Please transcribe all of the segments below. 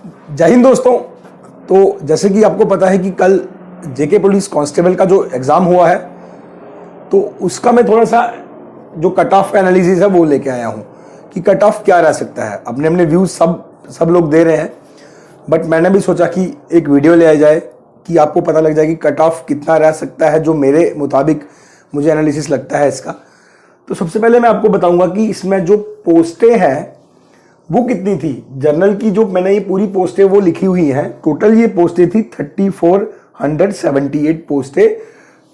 जय हिंद दोस्तों। तो जैसे कि आपको पता है कि कल जेके पुलिस कांस्टेबल का जो एग्ज़ाम हुआ है, तो उसका मैं थोड़ा सा जो कट ऑफ का एनालिसिस है वो लेके आया हूँ कि कट ऑफ क्या रह सकता है। अपने अपने व्यूज़ सब लोग दे रहे हैं, बट मैंने भी सोचा कि एक वीडियो ले आई जाए कि आपको पता लग जाए कि कट ऑफ कितना रह सकता है, जो मेरे मुताबिक मुझे एनालिसिस लगता है इसका। तो सबसे पहले मैं आपको बताऊंगा कि इसमें जो पोस्टें हैं वो कितनी थी। जर्नल की जो मैंने ये पूरी पोस्टें वो लिखी हुई हैं, टोटल ये पोस्टें थी 3478 पोस्टें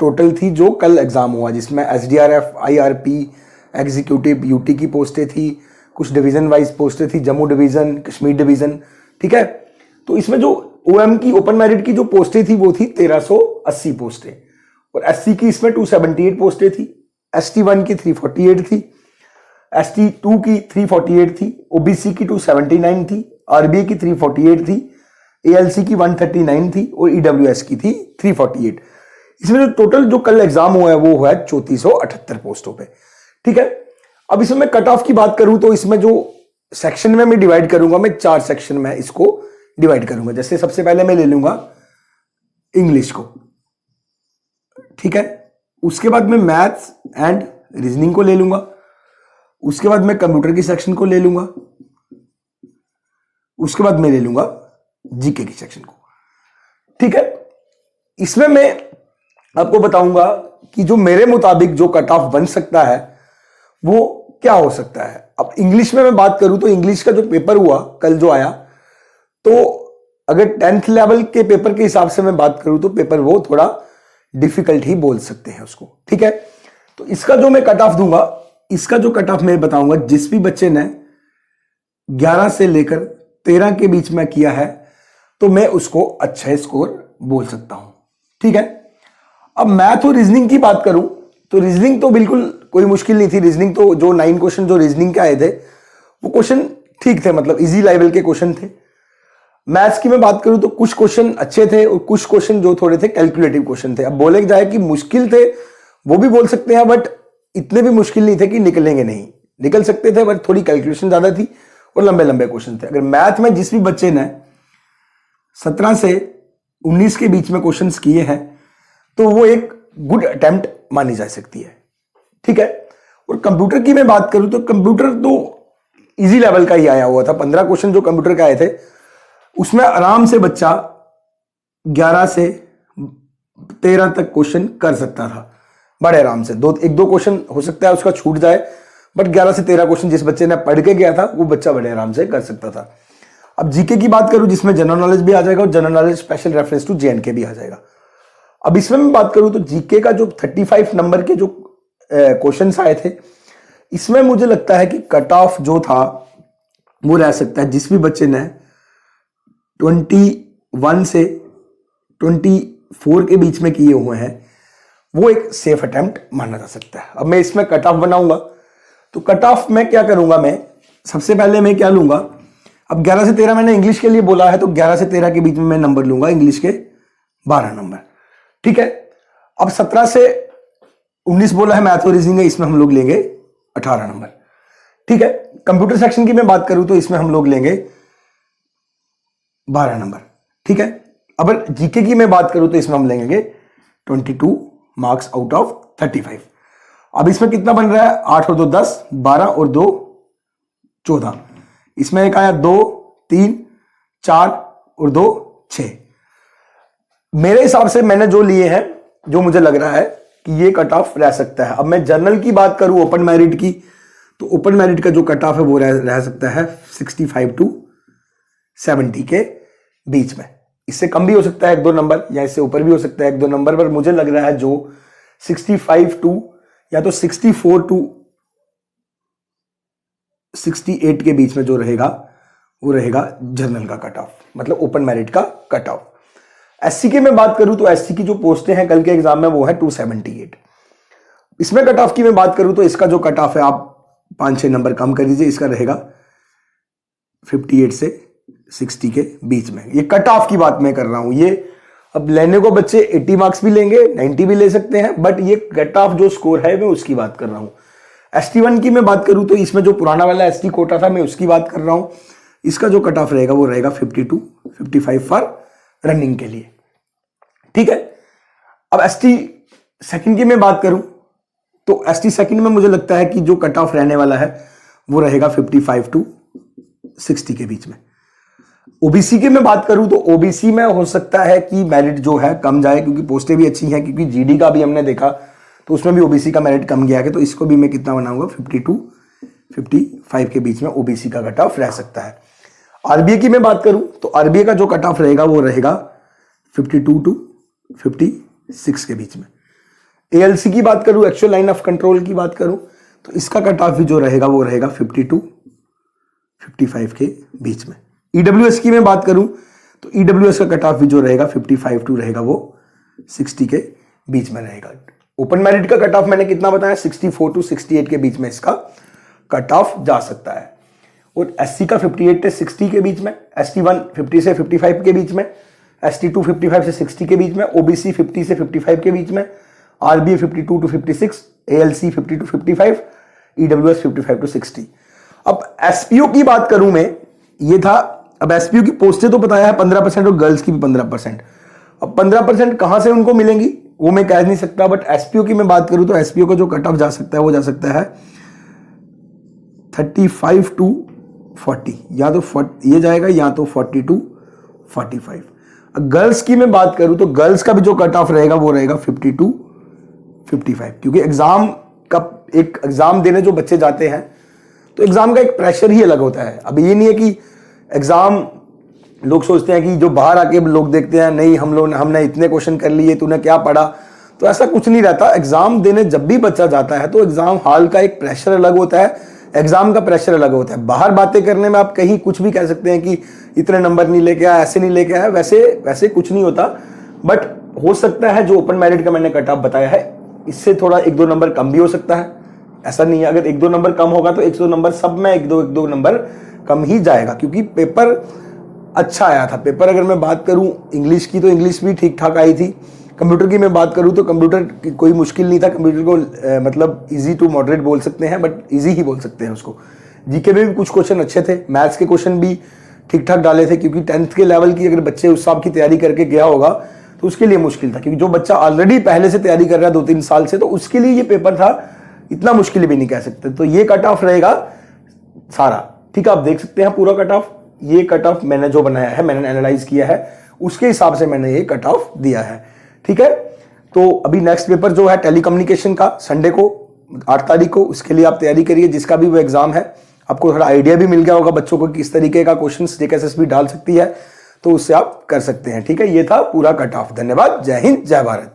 टोटल थी जो कल एग्जाम हुआ, जिसमें SDRF, IRP, एग्जीक्यूटिव, यूटी की पोस्टें थी, कुछ डिवीजन वाइज पोस्टें थी, जम्मू डिवीजन, कश्मीर डिवीजन, ठीक है। तो इसमें जो OM की ओपन मेरिट की जो पोस्टें थी वो थी 1380 पोस्टें, और SC की इसमें 278 पोस्टें थी, ST1 की 348 थी, ST2 की 348 थी, OBC की 279 थी, RBA की 348 थी, ALC की 139 थी और EWS की थी 348। इसमें जो टोटल जो कल एग्जाम हुआ है वो हुआ है 3478 पोस्टों पे, ठीक है। अब इसमें मैं कट ऑफ की बात करूं तो इसमें जो सेक्शन में मैं डिवाइड करूंगा, मैं 4 सेक्शन में इसको डिवाइड करूंगा। जैसे सबसे पहले मैं ले लूंगा इंग्लिश को, ठीक है। उसके बाद मैं मैथ्स एंड रीजनिंग को ले लूंगा। उसके बाद मैं कंप्यूटर की सेक्शन को ले लूंगा। उसके बाद मैं ले लूंगा जीके की सेक्शन को, ठीक है। इसमें मैं आपको बताऊंगा कि जो मेरे मुताबिक जो कट ऑफ बन सकता है वो क्या हो सकता है। अब इंग्लिश में मैं बात करूं तो इंग्लिश का जो पेपर हुआ कल जो आया, तो अगर 10th लेवल के पेपर के हिसाब से मैं बात करूं तो पेपर वो थोड़ा डिफिकल्ट ही बोल सकते हैं उसको, ठीक है। तो इसका जो मैं कट ऑफ दूंगा, इसका जो कट ऑफ मैं बताऊंगा, जिस भी बच्चे ने 11 से लेकर 13 के बीच में किया है तो मैं उसको अच्छा स्कोर बोल सकता हूं, ठीक है। अब मैथ और रीजनिंग की बात करूं तो रीजनिंग तो बिल्कुल कोई मुश्किल नहीं थी। रीजनिंग तो जो 9 क्वेश्चन जो रीजनिंग के आए थे वो क्वेश्चन ठीक थे, मतलब इजी लेवल के क्वेश्चन थे। मैथ्स की मैं बात करूं तो कुछ क्वेश्चन अच्छे थे और कुछ क्वेश्चन जो थोड़े थे कैलकुलेटिव क्वेश्चन थे। अब बोले जाए कि मुश्किल थे, वो भी बोल सकते हैं, बट इतने भी मुश्किल नहीं थे कि निकलेंगे नहीं, निकल सकते थे, बट थोड़ी कैलकुलेशन ज्यादा थी और लंबे लंबे क्वेश्चन थे। अगर मैथ में जिस भी बच्चे ने 17 से 19 के बीच में क्वेश्चंस किए हैं तो वो एक गुड अटेम्प्ट मानी जा सकती है, ठीक है। और कंप्यूटर की मैं बात करूं तो कंप्यूटर तो इजी लेवल का ही आया हुआ था। 15 क्वेश्चन जो कंप्यूटर का आए थे उसमें आराम से बच्चा 11 से 13 तक क्वेश्चन कर सकता था बड़े आराम से। एक दो क्वेश्चन हो सकता है उसका छूट जाए, बट 11 से 13 क्वेश्चन जिस बच्चे ने पढ़ के गया था वो बच्चा बड़े आराम से कर सकता था। अब जीके की बात करूं जिसमें जनरल नॉलेज भी आ जाएगा और general knowledge special reference to JNK भी आ जाएगा। अब इसमें मैं बात करूं तो जीके का जो 35 नंबर के जो क्वेश्चन आए थे, इसमें मुझे लगता है कि कट ऑफ जो था वो रह सकता है, जिस भी बच्चे ने 21 से 24 के बीच में किए हुए हैं वो एक सेफ अटेम्प्ट माना जा सकता है। अब मैं इसमें कट ऑफ बनाऊंगा तो कट ऑफ में क्या करूंगा, मैं सबसे पहले मैं क्या लूंगा, अब 11 से 13 मैंने इंग्लिश के लिए बोला है तो 11 से 13 के बीच में मैं नंबर लूंगा, इंग्लिश के 12 नंबर, ठीक है। अब 17 से 19 बोला है मैथ और रीजनिंग है, इसमें हम लोग लेंगे 18 नंबर, ठीक है। कंप्यूटर सेक्शन की मैं बात करूं तो इसमें हम लोग लेंगे 12 नंबर, ठीक है। अब जीके की मैं बात करूं तो इसमें हम लेंगे 22 मार्क्स आउट ऑफ 35। अब इसमें कितना बन रहा है, 8 और 2 10, 12 और 2 14। इसमें एक आया 2 3 4 और 2 6। मेरे हिसाब से मैंने जो लिए हैं, जो मुझे लग रहा है कि ये कट ऑफ रह सकता है। अब मैं जनरल की बात करूं ओपन मेरिट की, तो ओपन मेरिट का जो कट ऑफ है वो रह सकता है 65 to 70 के बीच में। इससे कम भी हो सकता है 1-2 नंबर, या इससे ऊपर भी हो सकता है 1-2 नंबर, पर मुझे लग रहा है जो 65 to या तो 64 to 68 के बीच में जो रहेगा वो रहेगा जनरल का कट ऑफ, मतलब ओपन मेरिट का कट ऑफ। SC की मैं बात करूं तो SC की जो पोस्टें हैं कल के एग्जाम में वो है 278। इसमें कट ऑफ की मैं बात करूं तो इसका जो कट ऑफ है आप 5-6 नंबर कम कर दीजिए, इसका रहेगा 58 से 60 के बीच में। ये कट ऑफ की बात मैं कर रहा हूं। ये अब लेने को बच्चे 80 मार्क्स भी लेंगे, 90 भी ले सकते हैं, बट ये कट ऑफ जो स्कोर है मैं उसकी बात कर रहा हूं। ST1 की मैं बात करूं तो इसमें जो पुराना वाला ST कोटा था मैं उसकी बात कर रहा हूं। इसका जो कट ऑफ रहेगा वो रहेगा 52, 55 फॉर रनिंग के लिए। ठीक है, अब एसटी सेकंड की मैं बात करूं तो एसटी सेकंड में मुझे लगता है कि जो कट ऑफ रहने वाला है वो रहेगा 55 टू 60 के बीच में। ओबीसी की मैं बात करूं तो ओबीसी में हो सकता है कि मेरिट जो है कम जाए, क्योंकि पोस्टें भी अच्छी हैं, क्योंकि जीडी का भी हमने देखा तो उसमें भी ओबीसी का मेरिट कम गया है, तो इसको भी मैं कितना बनाऊंगा 52, 55 के बीच में ओबीसी का कट ऑफ रह सकता है। आरबीए की मैं बात करूं तो आरबीए का जो कट ऑफ रहेगा वो रहेगा 52 टू 56 के बीच में। एएलसी की बात करूं, एक्चुअल लाइन ऑफ कंट्रोल की बात करूं तो इसका कट ऑफ भी जो रहेगा वो रहेगा 52, 55 के बीच में। ईडब्ल्यूएस की मैं बात करूं तो ईडब्ल्यूएस का कट ऑफ भी जो रहेगा 55 टू रहेगा वो 60 के बीच में रहेगा। ओपन मेरिट का कट ऑफ मैंने कितना बताया, 64 टू 68 के बीच में इसका कट ऑफ जा सकता है। और एससी का 58 से 60 के बीच में, एसटी 1 50 से 55 के बीच में, एसटी 2 55 से 60 के बीच में, ओबीसी 50 से 55 के बीच में, RBA 52 to 56, ALC 50 to 55, EWS 55 to 60। अब एसपीओ की बात करूं मैं, ये था, अब एसपीओ की पोस्टें तो बताया है 15% और गर्ल्स की भी 15%। अब 15% कहां से उनको मिलेंगी वो मैं कह नहीं सकता, बट एसपीओ की मैं बात करूं तो एसपीओ का जो कट ऑफ जा सकता है वो जा सकता है 35 टू 40, या तो ये जाएगा या तो 40 टू 45। गर्ल्स की मैं बात करूं तो गर्ल्स का भी जो कट ऑफ रहेगा वो रहेगा 50 टू 55, क्योंकि एग्जाम का एक एग्जाम देने जो बच्चे जाते हैं तो एग्जाम का एक प्रेशर ही अलग होता है। अब ये नहीं है कि एग्जाम लोग सोचते हैं कि जो बाहर आके लोग देखते हैं नहीं हमने इतने क्वेश्चन कर लिए, तूने क्या पढ़ा, तो ऐसा कुछ नहीं रहता। एग्जाम देने जब भी बच्चा जाता है तो एग्जाम हॉल का एक प्रेशर अलग होता है, एग्जाम का प्रेशर अलग होता है। बाहर बातें करने में आप कहीं कुछ भी कह सकते हैं कि इतने नंबर नहीं लेके आया, ऐसे नहीं लेके आया, वैसे कुछ नहीं होता। बट हो सकता है जो ओपन मेरिट का मैंने कट ऑफ बताया है इससे थोड़ा 1-2 नंबर कम भी हो सकता है, ऐसा नहीं है। अगर 1-2 नंबर कम होगा तो 1-2 नंबर सब में 1-2 नंबर कम ही जाएगा, क्योंकि पेपर अच्छा आया था। पेपर अगर मैं बात करूं इंग्लिश की तो इंग्लिश भी ठीक ठाक आई थी। कंप्यूटर की मैं बात करूं तो कंप्यूटर की कोई मुश्किल नहीं था, कंप्यूटर को मतलब इजी टू मॉडरेट बोल सकते हैं, बट इजी ही बोल सकते हैं उसको। जीके में भी कुछ क्वेश्चन अच्छे थे, मैथ्स के क्वेश्चन भी ठीक ठाक डाले थे, क्योंकि 10th के लेवल की अगर बच्चे उस हिसाब की तैयारी करके गया होगा तो उसके लिए मुश्किल था, क्योंकि जो बच्चा ऑलरेडी पहले से तैयारी कर रहा है 2-3 साल से, तो उसके लिए ये पेपर था, इतना मुश्किल भी नहीं कह सकते। तो ये कट ऑफ रहेगा सारा, ठीक है, आप देख सकते हैं पूरा कट ऑफ। ये कट ऑफ मैंने जो बनाया है, मैंने एनालाइज किया है, उसके हिसाब से मैंने ये कट ऑफ दिया है, ठीक है। तो अभी नेक्स्ट पेपर जो है टेलीकम्युनिकेशन का, संडे को 8 तारीख को, उसके लिए आप तैयारी करिए। जिसका भी वो एग्जाम है आपको थोड़ा आइडिया भी मिल गया होगा बच्चों को किस तरीके का क्वेश्चन जेकेएसएसबी डाल सकती है, तो उससे आप कर सकते हैं, ठीक है। ये था पूरा कट ऑफ। धन्यवाद, जय हिंद, जय भारत।